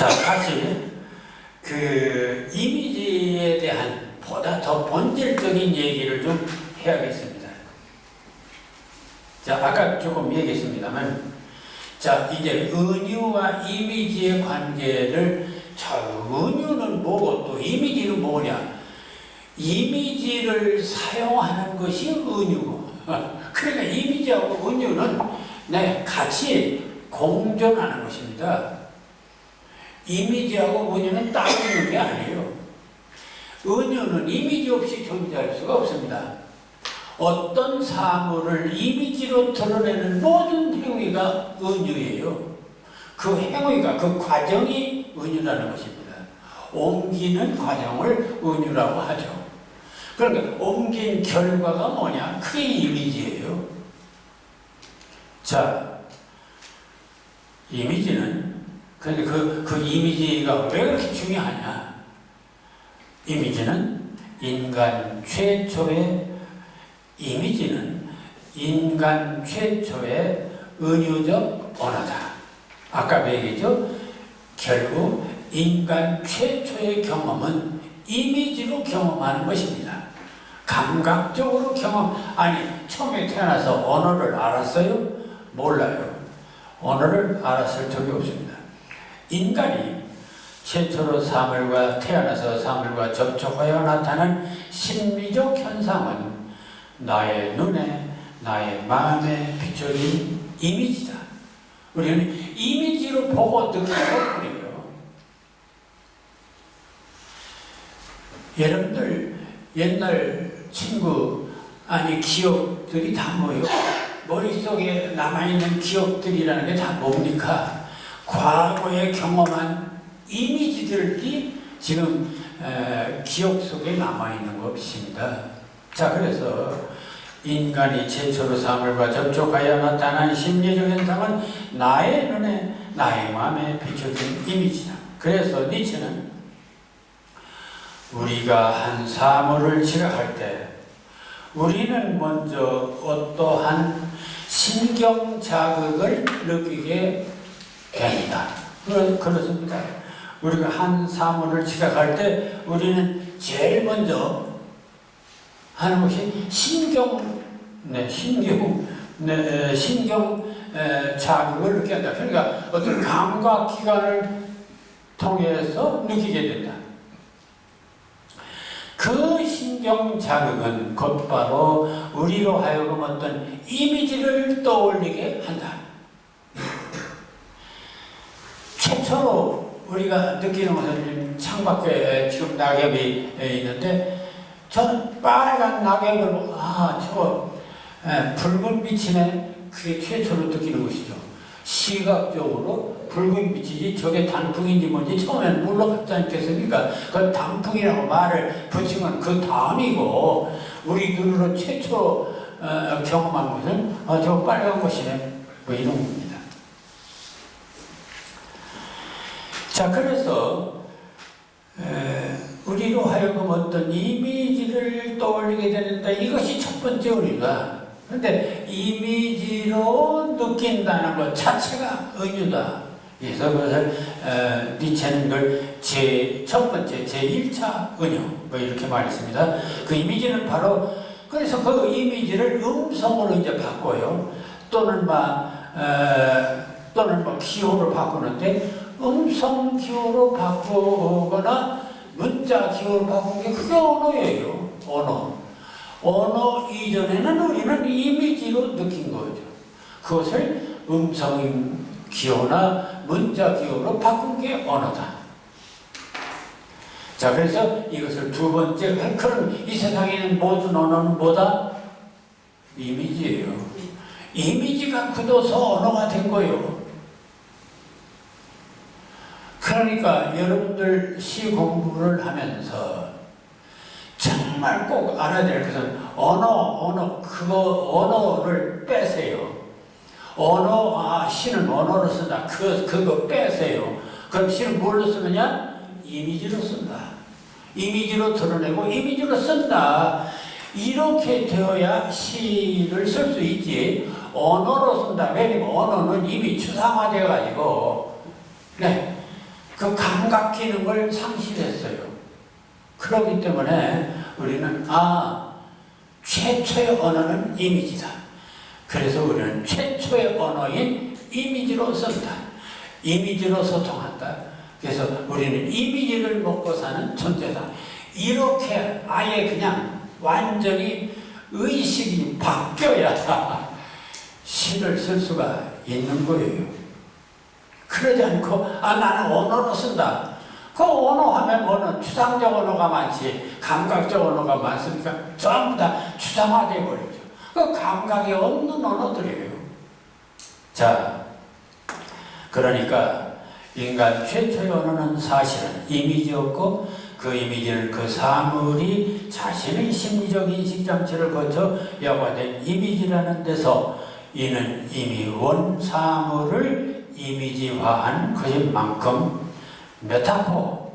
자, 다시 그 이미지에 대한 보다 더 본질적인 얘기를 좀 해야겠습니다. 자, 아까 조금 얘기했습니다만, 자, 이제 은유와 이미지의 관계를, 자, 은유는 뭐고 또 이미지는 뭐냐? 이미지를 사용하는 것이 은유고, 그러니까 이미지하고 은유는 같이 공존하는 것입니다. 이미지하고 은유는 따로 있는 게 아니에요. 은유는 이미지 없이 존재할 수가 없습니다. 어떤 사물을 이미지로 드러내는 모든 행위가 은유예요. 그 행위가, 그 과정이 은유라는 것입니다. 옮기는 과정을 은유라고 하죠. 그러니까 옮긴 결과가 뭐냐? 그게 이미지예요. 자, 이미지는 그런데 그 이미지가 왜 그렇게 중요하냐? 이미지는 인간 최초의 은유적 언어다. 아까 얘기했죠? 결국 인간 최초의 경험은 이미지로 경험하는 것입니다. 감각적으로 처음에 태어나서 언어를 알았어요? 몰라요. 언어를 알았을 적이 없습니다. 인간이 최초로 사물과 태어나서 사물과 접촉하여 나타난 심리적 현상은 나의 눈에, 나의 마음에 비춰진 이미지다. 우리는 이미지로 보고 느끼는 것뿐이에요. 여러분들 옛날 기억들이 다 뭐예요? 머릿속에 남아있는 기억들이라는 게 다 뭡니까? 과거에 경험한 이미지들이 지금 기억 속에 남아있는 것입니다. 자, 그래서 인간이 최초로 사물과 접촉하여 나타난 심리적 현상은 나의 눈에, 나의 마음에 비춰진 이미지다. 그래서 니체는 우리가 한 사물을 지각할 때 우리는 먼저 어떠한 신경 자극을 느끼게 됩니다. 그렇습니다. 우리가 한 사물을 지각할 때 우리는 제일 먼저 하는 것이 신경 자극을 느끼게 한다. 그러니까 어떤 감각 기관을 통해서 느끼게 된다. 그 신경 자극은 곧바로 우리로 하여금 어떤 이미지를 떠올리게 한다. 최초로 우리가 느끼는 것은 창밖에 지금 낙엽이 있는데 저는 빨간 낙엽을 보고 저거 붉은 빛이네. 그게 최초로 느끼는 것이죠. 시각적으로 붉은 빛이지 저게 단풍인지 뭔지 처음에는 몰랐지 않겠습니까? 그 단풍이라고 말을 붙이면 그 다음이고 우리 눈으로 최초로 경험한 것은 저거 빨간 것이네. 뭐 이런 겁니다. 자, 그래서 우리로 하여금 어떤 이미지를 떠올리게 되는다. 이것이 첫 번째 은유다. 그런데 이미지로 느낀다는 것 자체가 은유다. 그래서 그것을 니체는 그걸 첫 번째, 제1차 은유 뭐 이렇게 말했습니다. 그 이미지는 바로 그래서 그 이미지를 음성으로 이제 바꿔요. 또는 기호로 바꾸는데 음성 기호로 바꾸거나 문자 기호로 바꾸는 게 그게 언어예요. 언어 이전에는 우리는 이미지로 느낀 거죠. 그것을 음성 기호나 문자 기호로 바꾼 게 언어다. 자, 그래서 이것을 두 번째, 그럼 이 세상에 있는 모든 언어는 뭐다? 이미지예요. 이미지가 굳어서 언어가 된 거예요. 그러니까 여러분들 시 공부를 하면서 정말 꼭 알아야 될 것은 언어를 빼세요. 시는 언어로 쓴다. 그거 빼세요. 그럼 시는 뭘로 쓰느냐? 이미지로 쓴다. 이미지로 드러내고 이미지로 쓴다. 이렇게 되어야 시를 쓸 수 있지. 언어로 쓴다. 왜냐면 언어는 이미 추상화되어 가지고 그 감각 기능을 상실했어요. 그렇기 때문에 우리는 최초의 언어는 이미지다. 그래서 우리는 최초의 언어인 이미지로 쓴다. 이미지로 소통한다. 그래서 우리는 이미지를 먹고 사는 존재다. 이렇게 아예 그냥 완전히 의식이 바뀌어야 시를 쓸 수가 있는 거예요. 그러지 않고 나는 언어로 쓴다. 그 언어 하면 뭐는 추상적 언어가 많지 감각적 언어가 많으니까 전부 다 추상화되어 버리죠. 그 감각이 없는 언어들이에요. 자, 그러니까 인간 최초의 언어는 사실은 이미지였고 그 이미지를 그 사물이 자신의 심리적 인식 장치를 거쳐 여과된 이미지라는 데서 이는 이미 원 사물을 이미지화한 것인 만큼 메타포,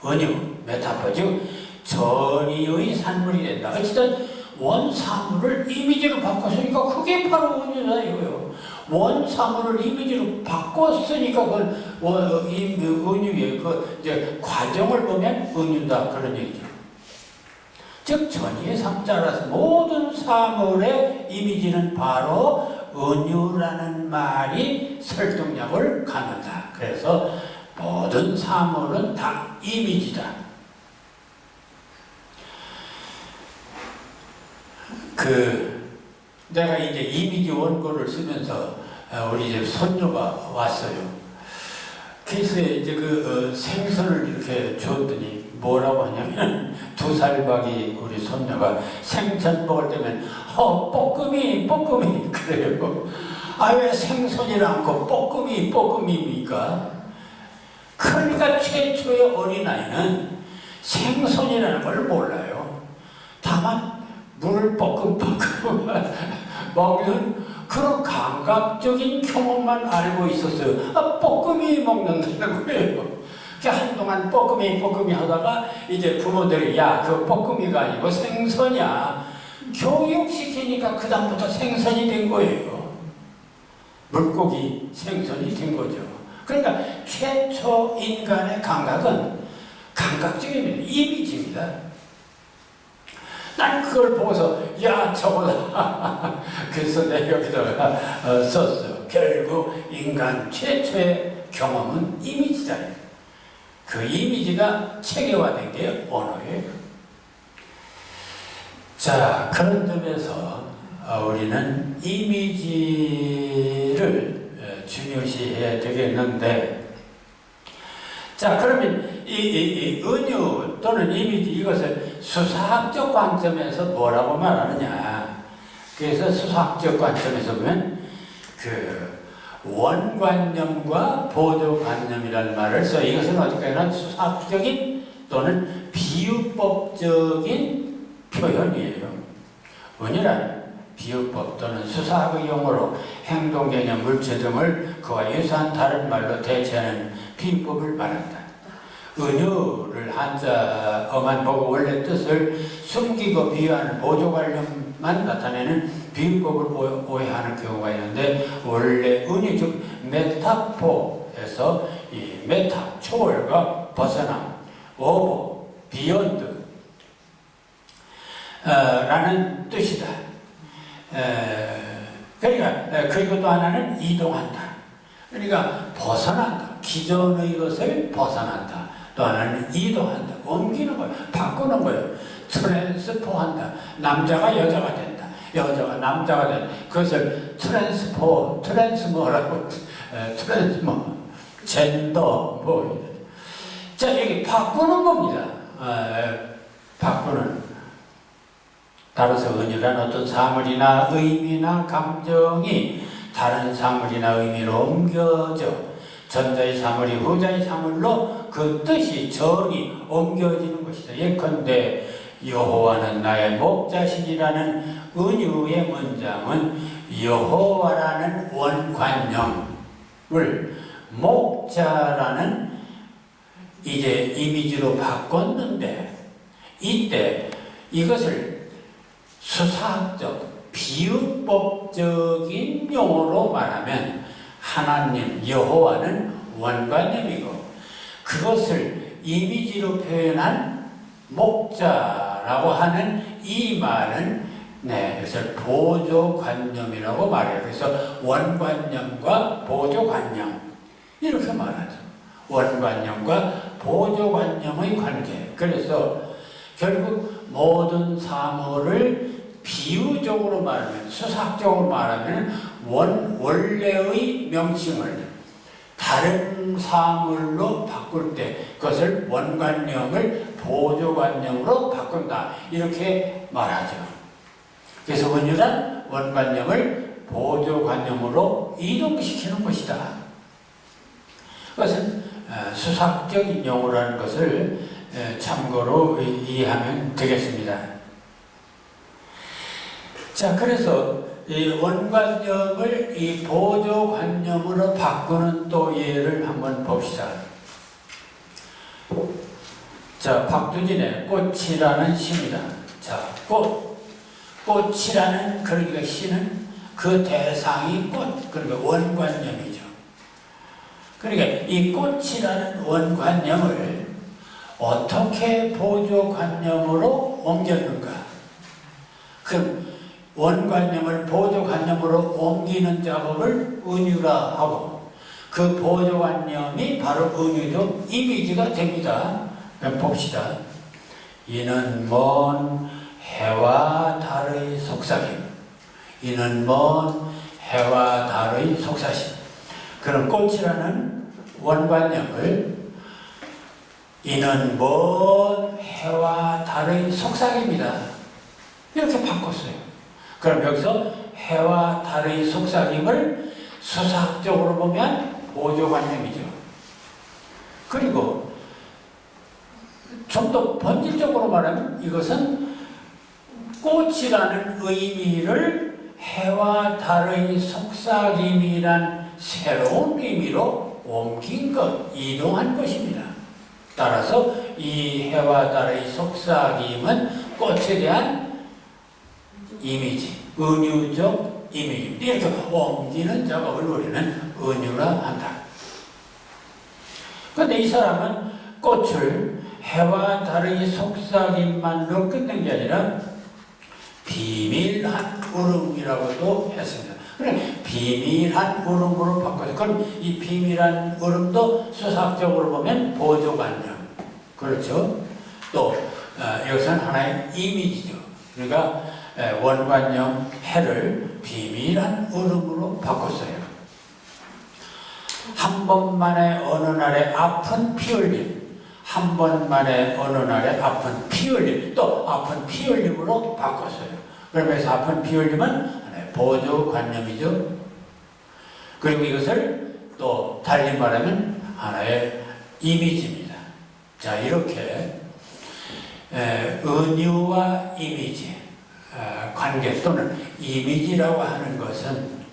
은유, 메타포, 즉 전이의 산물이 된다. 어쨌든 원사물을 이미지로 바꿨으니까 그게 바로 은유다 이거예요. 원사물을 이미지로 바꿨으니까 그건 은유예요. 그 이제 과정을 보면 은유다 그런 얘기죠. 즉 전이의 삼자라서 모든 사물의 이미지는 바로 은유라는 말이 설득력을 갖는다. 그래서 모든 사물은 다 이미지다. 내가 이제 이미지 원고를 쓰면서 우리 집 손녀가 왔어요. 그래서 이제 생선을 이렇게 줬더니 뭐라고 하냐면 2살박이 우리 손녀가 생선 먹을 때면 뻐끔이 그래요. 왜 생선이라 않고 뻐끔입니까? 그러니까 최초의 어린아이는 생선이라는 걸 몰라요. 다만 물을 뻐끔뻐끔 먹는 그런 감각적인 경험만 알고 있었어요. 뻐끔이 먹는다는 거예요. 한동안 뻐끔이 하다가 이제 부모들이 그 뻐끔이가 아니고 생선이야. 교육시키니까 그 다음부터 생선이 된 거예요. 물고기 생선이 된 거죠. 그러니까 최초 인간의 감각은 감각적인 이미지입니다. 난 그걸 보고서 저거다. 그래서 내가 여기다가 썼어요. 결국 인간 최초의 경험은 이미지다. 그 이미지가 체계화된 게 언어예요. 자, 그런 점에서 우리는 이미지를 중요시해야 되겠는데, 자, 그러면 이 은유 또는 이미지 이것을 수사학적 관점에서 뭐라고 말하느냐. 그래서 수사학적 관점에서 보면 원관념과 보조관념이라는 말을 써. 이것은 어디까지나 수사학적인 또는 비유법적인 표현이에요. 은유란 비유법 또는 수사학의 용어로 행동개념, 물체 등을 그와 유사한 다른 말로 대체하는 비유법을 말한다. 은유를 한자어만 보고 원래 뜻을 숨기고 비유하는 보조관념만 나타내는 비유법을 오해하는 경우가 있는데, 원래 은유 즉 메타포에서 이 메타 초월과 벗어남, 오버, 비욘드 라는 뜻이다. 그러니까 그리고 또 하나는 이동한다. 그러니까 벗어난다. 기존의 것을 벗어난다. 또 하나는 이동한다. 옮기는 거예요. 바꾸는 거예요. 트랜스포한다. 남자가 여자가 된다. 여자가 남자가 된다. 그것을 트랜스모라고 젠더 자, 여기 바꾸는 겁니다. 바꾸는. 따라서 은유란 어떤 사물이나 의미나 감정이 다른 사물이나 의미로 옮겨져 전자의 사물이 후자의 사물로 그 뜻이 전이 옮겨지는 것이다. 예컨대 여호와는 나의 목자신이라는 은유의 문장은 여호와라는 원관념을 목자라는 이제 이미지로 바꿨는데, 이때 이것을 수사학적, 비유법적인 용어로 말하면 하나님, 여호와는 원관념이고 그것을 이미지로 표현한 목자라고 하는 이 말은 그래서 보조관념이라고 말해요. 그래서 원관념과 보조관념 이렇게 말하죠. 원관념과 보조관념의 관계. 그래서 결국 모든 사물을 비유적으로 말하면, 수학적으로 말하면 원래의 명칭을 다른 사물로 바꿀 때 그것을 원관념을 보조관념으로 바꾼다, 이렇게 말하죠. 그래서 은유란 원관념을 보조관념으로 이동시키는 것이다. 그것은 수학적인 용어라는 것을 참고로 이해하면 되겠습니다. 자, 그래서 이 원관념을 이 보조관념으로 바꾸는 또 예를 한번 봅시다. 자, 박두진의 꽃이라는 시입니다. 자, 꽃이라는 그러니까 시는 그 대상이 꽃, 그러니까 원관념이죠. 그러니까 이 꽃이라는 원관념을 어떻게 보조관념으로 옮겼는가? 그럼 원관념을 보조관념으로 옮기는 작업을 은유라 하고, 그 보조관념이 바로 은유적 이미지가 됩니다. 그럼 봅시다. 이는 먼 해와 달의 속삭임. 이는 먼 해와 달의 속삭임. 그런 꽃이라는 원관념을 이는 먼 해와 달의 속삭임이다, 이렇게 바꿨어요. 그럼 여기서 해와 달의 속삭임을 수학적으로 보면 보조관념이죠. 그리고 좀 더 본질적으로 말하면 이것은 꽃이라는 의미를 해와 달의 속삭임이란 새로운 의미로 옮긴 것, 이동한 것입니다. 따라서 이 해와 달의 속삭임은 꽃에 대한 이미지, 은유적 이미지, 이렇게 옮기는 작업을 우리는 은유라 한다. 그런데 이 사람은 꽃을 해와 달의 속삭임만으로 끝낸 게 아니라 비밀한 울음이라고도 했습니다. 그래, 비밀한 울음으로 바꿔서, 그럼 이 비밀한 울음도 수학적으로 보면 보조관념, 그렇죠? 또 이것은 하나의 이미지죠. 그러니까 원관념 해를 비밀한 울음으로 바꿨어요. 한 번만에 어느 날에 아픈 피 흘림, 한 번만에 어느 날에 아픈 피 흘림, 또 아픈 피 흘림으로 바꿨어요. 그러면서 아픈 피 흘림은 보조관념이죠. 그리고 이것을 또 달리 말하면 하나의 이미지입니다. 자, 이렇게 은유와 이미지 관계 또는 이미지라고 하는 것은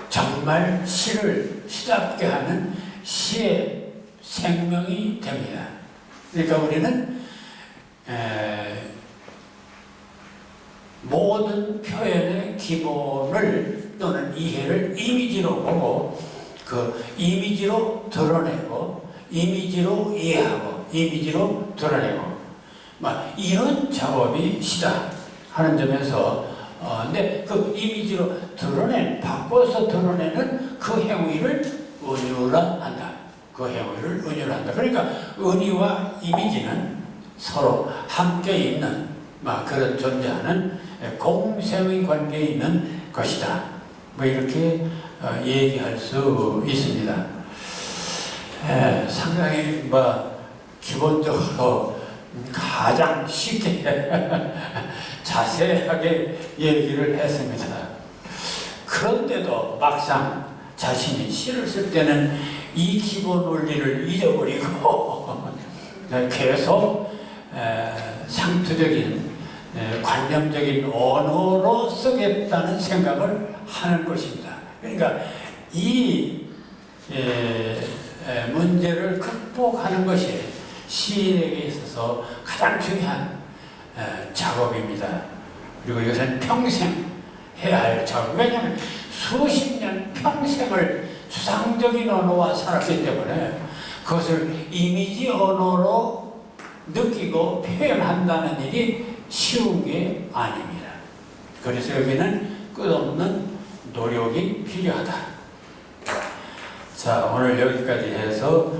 정말 시를 시답게 하는 시의 생명이 됩니다. 그러니까 우리는 모든 표현의 기본을 또는 이해를 이미지로 보고 그 이미지로 드러내고 이미지로 이해하고 이미지로 드러내고 이런 작업이 시다 하는 점에서 근데 그 이미지로 바꿔서 드러내는 그 행위를 은유라 한다. 그 행위를 은유라 한다. 그러니까 은유와 이미지는 서로 함께 있는 그런 존재하는 공생의 관계에 있는 것이다. 이렇게 얘기할 수 있습니다. 상당히 기본적으로 가장 쉽게 자세하게 얘기를 했습니다. 그런데도 막상 자신이 시를 쓸 때는 이 기본 원리를 잊어버리고 계속 상투적인 관념적인 언어로 쓰겠다는 생각을 하는 것입니다. 그러니까 이 문제를 극복하는 것이 시인에게 있어서 가장 중요한 작업입니다. 그리고 이것은 평생 해야 할 작업. 왜냐하면 수십 년 평생을 추상적인 언어와 살았기 때문에 그것을 이미지 언어로 느끼고 표현한다는 일이 쉬운 게 아닙니다. 그래서 여기는 끝없는 노력이 필요하다. 자, 오늘 여기까지 해서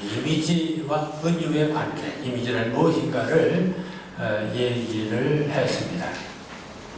이미지와 은유의 관계, 이미지는 무엇인가를 얘기를 했습니다.